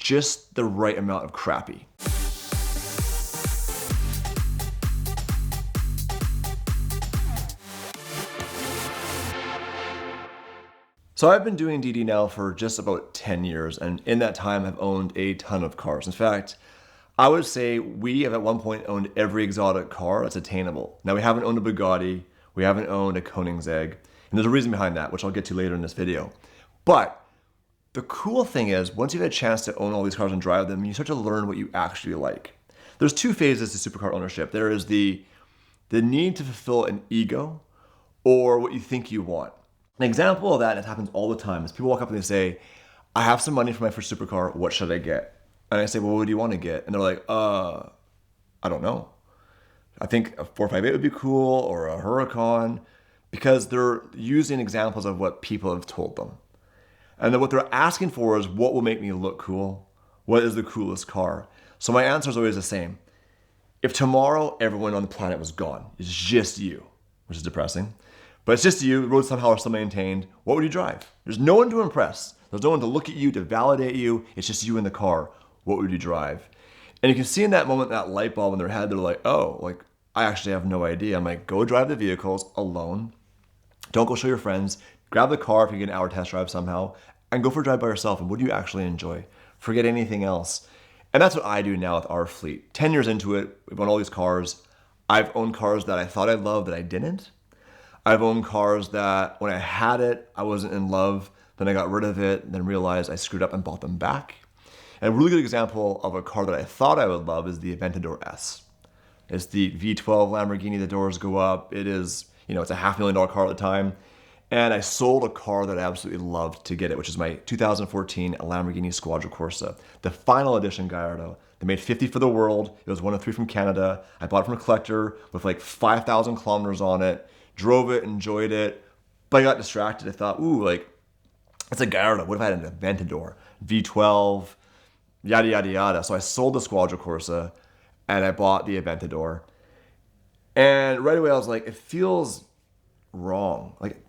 just the right amount of crappy. So I've been doing DD now for just about 10 years, and in that time I've owned a ton of cars. In fact, I would say we have at one point owned every exotic car that's attainable. Now we haven't owned a Bugatti, we haven't owned a Koenigsegg, and there's a reason behind that, which I'll get to later in this video. But the cool thing is, once you've had a chance to own all these cars and drive them, you start to learn what you actually like. There's two phases to supercar ownership. There is the need to fulfill an ego or what you think you want. An example of that, and it happens all the time, is people walk up and they say, I have some money for my first supercar, what should I get? And I say, well, what do you want to get? And they're like, I don't know. I think a 458 would be cool, or a Huracan, because they're using examples of what people have told them. And then what they're asking for is, what will make me look cool? What is the coolest car? So my answer is always the same. If tomorrow everyone on the planet was gone, it's just you, which is depressing, but it's just you, the roads somehow are still maintained, what would you drive? There's no one to impress. There's no one to look at you, to validate you. It's just you in the car. What would you drive? And you can see in that moment, that light bulb in their head, they're like, oh, like, I actually have no idea. I'm like, go drive the vehicles alone. Don't go show your friends. Grab the car if you get an hour test drive somehow, and go for a drive by yourself. And what do you actually enjoy? Forget anything else. And that's what I do now with our fleet. 10 years into it, we've owned all these cars. I've owned cars that I thought I loved that I didn't. I've owned cars that when I had it, I wasn't in love. Then I got rid of it, and then realized I screwed up and bought them back. And a really good example of a car that I thought I would love is the Aventador S. It's the V12 Lamborghini, the doors go up. It is, it's a $500,000 car at the time. And I sold a car that I absolutely loved to get it, which is my 2014 Lamborghini Squadra Corsa, the final edition Gallardo. They made 50 for the world. It was one of three from Canada. I bought it from a collector with like 5,000 kilometers on it, drove it, enjoyed it, but I got distracted. I thought, ooh, like, it's a Gallardo. What if I had an Aventador, V12, yada, yada, yada. So I sold the Squadra Corsa and I bought the Aventador. And right away I was like, it feels wrong. Like,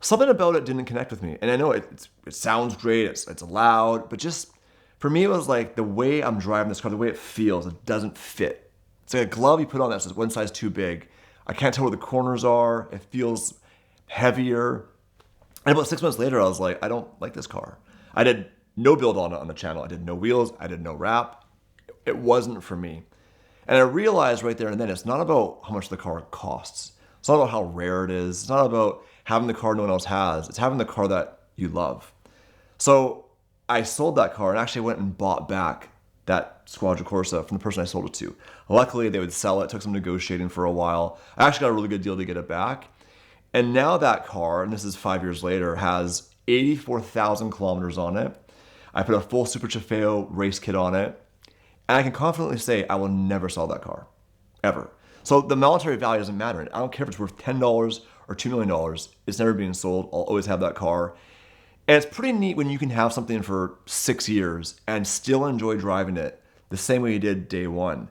something about it didn't connect with me. And I know it sounds great, it's loud, but just for me, it was like the way I'm driving this car, the way it feels, it doesn't fit. It's like a glove you put on that's one size too big. I can't tell where the corners are. It feels heavier. And about 6 months later, I was like, I don't like this car. I did no build on it on the channel. I did no wheels. I did no wrap. It wasn't for me. And I realized right there and then, it's not about how much the car costs. It's not about how rare it is. It's not about having the car no one else has. It's having the car that you love. So I sold that car and actually went and bought back that Squadra Corsa from the person I sold it to. Luckily, they would sell it. It took some negotiating for a while. I actually got a really good deal to get it back. And now that car, and this is 5 years later, has 84,000 kilometers on it. I put a full Super Trofeo race kit on it. And I can confidently say I will never sell that car, ever. So the monetary value doesn't matter. I don't care if it's worth $10 or $2 million. It's never being sold. I'll always have that car. And it's pretty neat when you can have something for 6 years and still enjoy driving it the same way you did day one.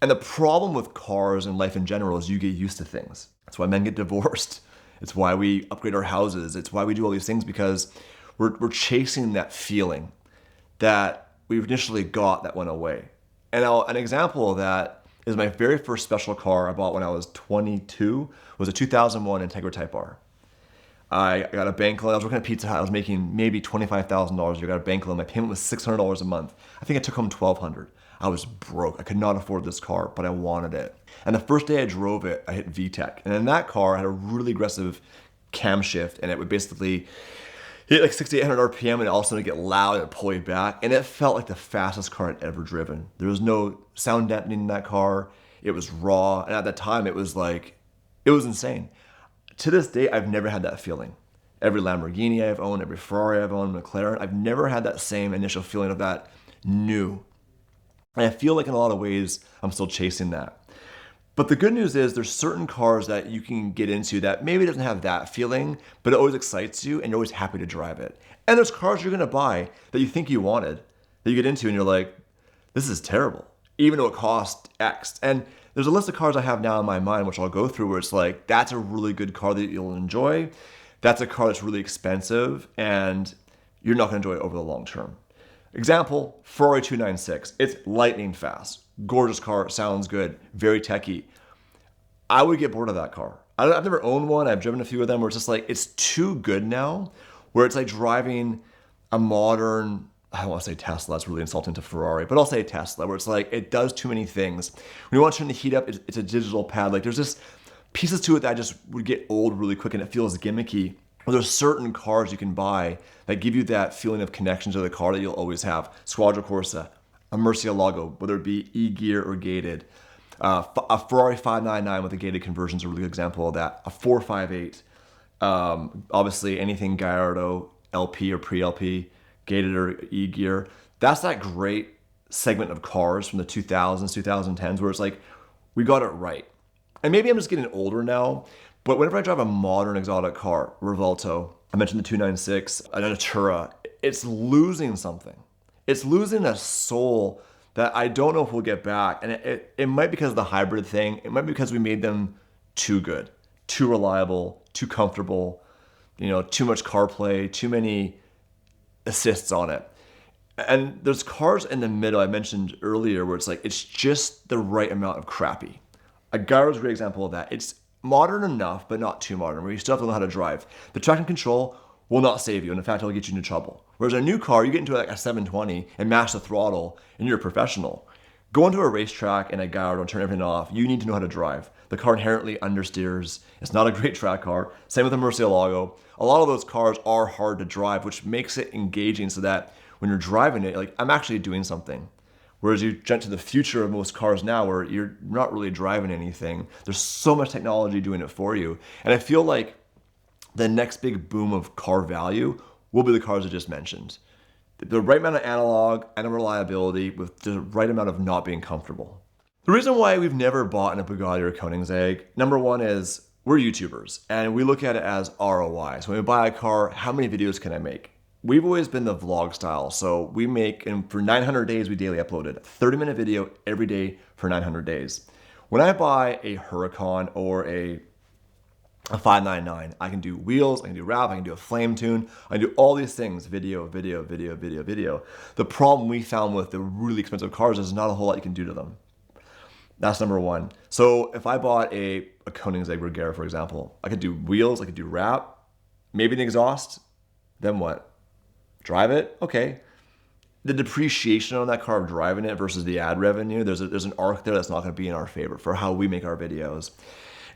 And the problem with cars and life in general is you get used to things. That's why men get divorced. It's why we upgrade our houses. It's why we do all these things, because we're chasing that feeling that we initially got that went away. And an example of that is my very first special car I bought when I was 22 was a 2001 Integra Type R. I got a bank loan. I was working at Pizza Hut. I was making maybe $25,000 a year. I got a bank loan. My payment was $600 a month. I think I took home $1,200. I was broke. I could not afford this car, but I wanted it. And the first day I drove it, I hit VTEC. And in that car, I had a really aggressive cam shift, and it would basically hit like 6,800 RPM, and all of a sudden it'd get loud and it'd pull you back. And it felt like the fastest car I'd ever driven. There was no sound dampening in that car. It was raw. And at that time, it was insane. To this day, I've never had that feeling. Every Lamborghini I've owned, every Ferrari I've owned, McLaren, I've never had that same initial feeling of that new. And I feel like in a lot of ways, I'm still chasing that. But the good news is there's certain cars that you can get into that maybe doesn't have that feeling, but it always excites you and you're always happy to drive it. And there's cars you're gonna buy that you think you wanted, that you get into and you're like, this is terrible, even though it cost X. And there's a list of cars I have now in my mind, which I'll go through, where it's like, that's a really good car that you'll enjoy. That's a car that's really expensive and you're not gonna enjoy it over the long term. Example, Ferrari 296. It's lightning fast. Gorgeous car, sounds good, very techy. I would get bored of that car. I've never owned one. I've driven a few of them where it's just like, it's too good now, where it's like driving a modern, I don't want to say Tesla, that's really insulting to Ferrari, but I'll say Tesla, where it's like, it does too many things. When you want to turn the heat up, it's a digital pad. Like there's just pieces to it that just would get old really quick and it feels gimmicky. Well, there's certain cars you can buy that give you that feeling of connection to the car that you'll always have. Squadra Corsa, a Murcielago, whether it be E-gear or gated. A Ferrari 599 with a gated conversion is a really good example of that. A 458, obviously anything Gallardo, LP or pre-LP, gated or E-gear. That's that great segment of cars from the 2000s, 2010s, where it's like, we got it right. And maybe I'm just getting older now, but whenever I drive a modern exotic car, Revuelto, I mentioned the 296, a Natura, it's losing something. It's losing a soul that I don't know if we'll get back. And it might be because of the hybrid thing. It might be because we made them too good, too reliable, too comfortable, too much CarPlay, too many assists on it. And there's cars in the middle I mentioned earlier where it's like, it's just the right amount of crappy. A Gallardo's a great example of that. It's modern enough, but not too modern, where you still have to know how to drive. The traction control will not save you, and in fact, it'll get you into trouble. Whereas a new car, you get into like a 720 and mash the throttle, and you're a professional. Go into a racetrack in a Gallardo and turn everything off. You need to know how to drive. The car inherently understeers. It's not a great track car. Same with the Murcielago. A lot of those cars are hard to drive, which makes it engaging so that when you're driving it, like, I'm actually doing something. Whereas you jump to the future of most cars now where you're not really driving anything. There's so much technology doing it for you. And I feel like the next big boom of car value will be the cars I just mentioned. The right amount of analog and reliability with the right amount of not being comfortable. The reason why we've never bought in a Bugatti or a Koenigsegg, number one is we're YouTubers and we look at it as ROI. So when we buy a car, how many videos can I make? We've always been the vlog style. So we make, and for 900 days, we daily uploaded a 30-minute video every day for 900 days. When I buy a Huracan or a 599, I can do wheels, I can do wrap, I can do a flame tune, I can do all these things, video. The problem we found with the really expensive cars is not a whole lot you can do to them. That's number one. So if I bought a Koenigsegg Regera, for example, I could do wheels, I could do wrap, maybe an exhaust, then what? Drive it? Okay. The depreciation on that car of driving it versus the ad revenue, there's an arc there that's not going to be in our favor for how we make our videos.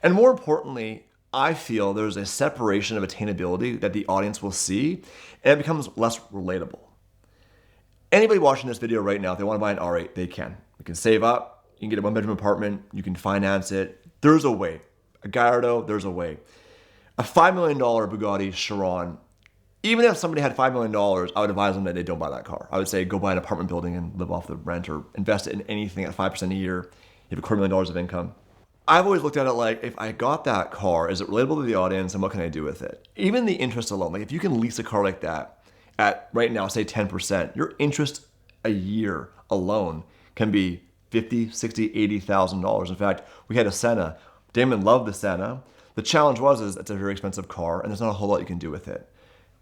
And more importantly, I feel there's a separation of attainability that the audience will see, and it becomes less relatable. Anybody watching this video right now, if they want to buy an R8, they can. You can save up, you can get a one-bedroom apartment, you can finance it. There's a way. A Gallardo, there's a way. A $5 million Bugatti Chiron, even if somebody had $5 million, I would advise them that they don't buy that car. I would say go buy an apartment building and live off the rent, or invest it in anything at 5% a year. You have $250,000 of income. I've always looked at it like, if I got that car, is it relatable to the audience and what can I do with it? Even the interest alone, like if you can lease a car like that at right now, say 10%, your interest a year alone can be $50,000, $60,000, $80,000. In fact, we had a Senna. Damon loved the Senna. The challenge is it's a very expensive car and there's not a whole lot you can do with it.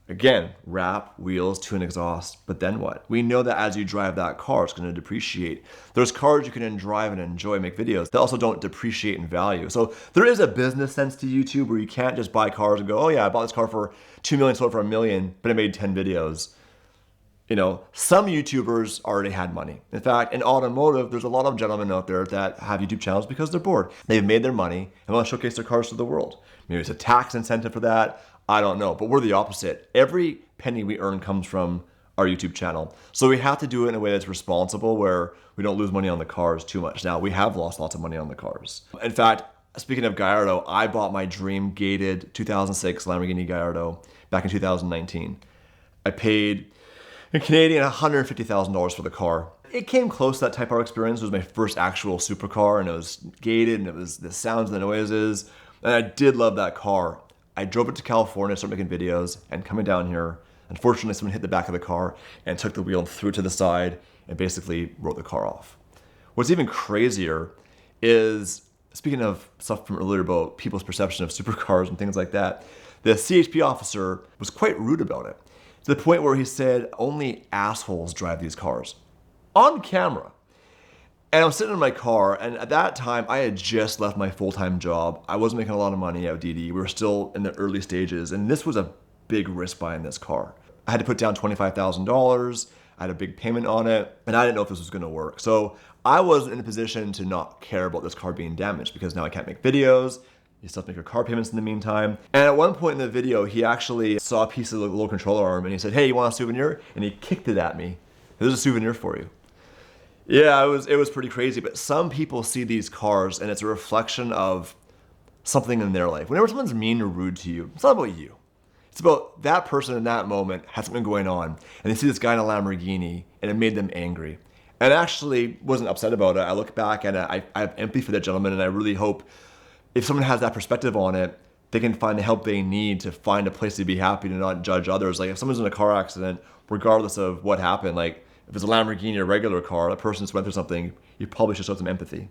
Again, wrap, wheels, tune, exhaust, but then what? We know that as you drive that car, it's going to depreciate. There's cars you can drive and enjoy, make videos that also don't depreciate in value. So there is a business sense to YouTube where you can't just buy cars and go, oh yeah, I bought this car for $2 million, sold for $1 million, but I made 10 videos. Some YouTubers already had money. In fact, in automotive, there's a lot of gentlemen out there that have YouTube channels because they're bored. They've made their money and want to showcase their cars to the world. Maybe it's a tax incentive for that. I don't know, but we're the opposite. Every penny we earn comes from our YouTube channel. So we have to do it in a way that's responsible where we don't lose money on the cars too much. Now, we have lost lots of money on the cars. In fact, speaking of Gallardo, I bought my dream gated 2006 Lamborghini Gallardo back in 2019. I paid in Canadian $150,000 for the car. It came close to that Type R experience. It was my first actual supercar and it was gated and it was the sounds and the noises. And I did love that car. I drove it to California, started making videos, and coming down here, unfortunately someone hit the back of the car and took the wheel and threw it to the side and basically wrote the car off. What's even crazier is, speaking of stuff from earlier about people's perception of supercars and things like that, the CHP officer was quite rude about it. To the point where he said, only assholes drive these cars. On camera. And I'm sitting in my car, and at that time, I had just left my full-time job. I wasn't making a lot of money at DDE. We were still in the early stages, and this was a big risk buying this car. I had to put down $25,000. I had a big payment on it, and I didn't know if this was gonna work. So I wasn't in a position to not care about this car being damaged, because now I can't make videos. You still have to make your car payments in the meantime. And at one point in the video, he actually saw a piece of the little controller arm, and he said, hey, you want a souvenir? And he kicked it at me. There's a souvenir for you. Yeah, it was pretty crazy, but some people see these cars and it's a reflection of something in their life. Whenever someone's mean or rude to you, it's not about you. It's about that person in that moment had something going on, and they see this guy in a Lamborghini and it made them angry. And I actually wasn't upset about it. I look back and I have empathy for that gentleman, and I really hope if someone has that perspective on it, they can find the help they need to find a place to be happy, to not judge others. Like if someone's in a car accident, regardless of what happened, like if it's a Lamborghini or a regular car, a person just went through something, you probably should show some empathy.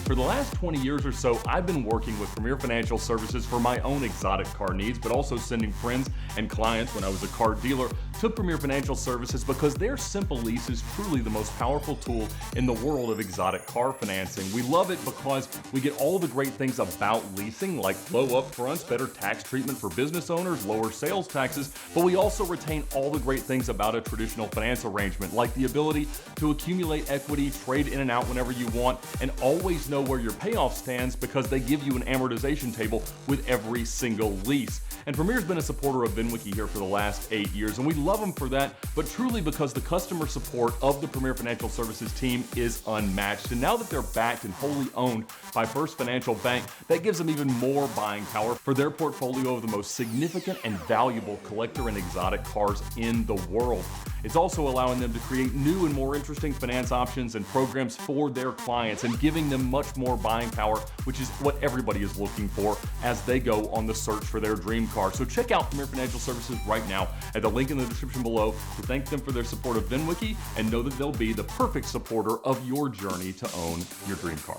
For the last 20 years or so, I've been working with Premier Financial Services for my own exotic car needs, but also sending friends and clients when I was a car dealer to Premier Financial Services because their simple lease is truly the most powerful tool in the world of exotic car financing. We love it because we get all the great things about leasing, like low upfronts, better tax treatment for business owners, lower sales taxes, but we also retain all the great things about a traditional finance arrangement, like the ability to accumulate equity, trade in and out whenever you want, and always know where your payoff stands because they give you an amortization table with every single lease. And Premier's been a supporter of VINwiki here for the last 8 years, and we love them for that, but truly because the customer support of the Premier Financial Services team is unmatched. And now that they're backed and wholly owned by First Financial Bank, that gives them even more buying power for their portfolio of the most significant and valuable collector and exotic cars in the world. It's also allowing them to create new and more interesting finance options and programs for their clients and giving them much more buying power, which is what everybody is looking for as they go on the search for their dream car. So check out Premier Financial Services right now at the link in the description below to thank them for their support of VINwiki and know that they'll be the perfect supporter of your journey to own your dream car.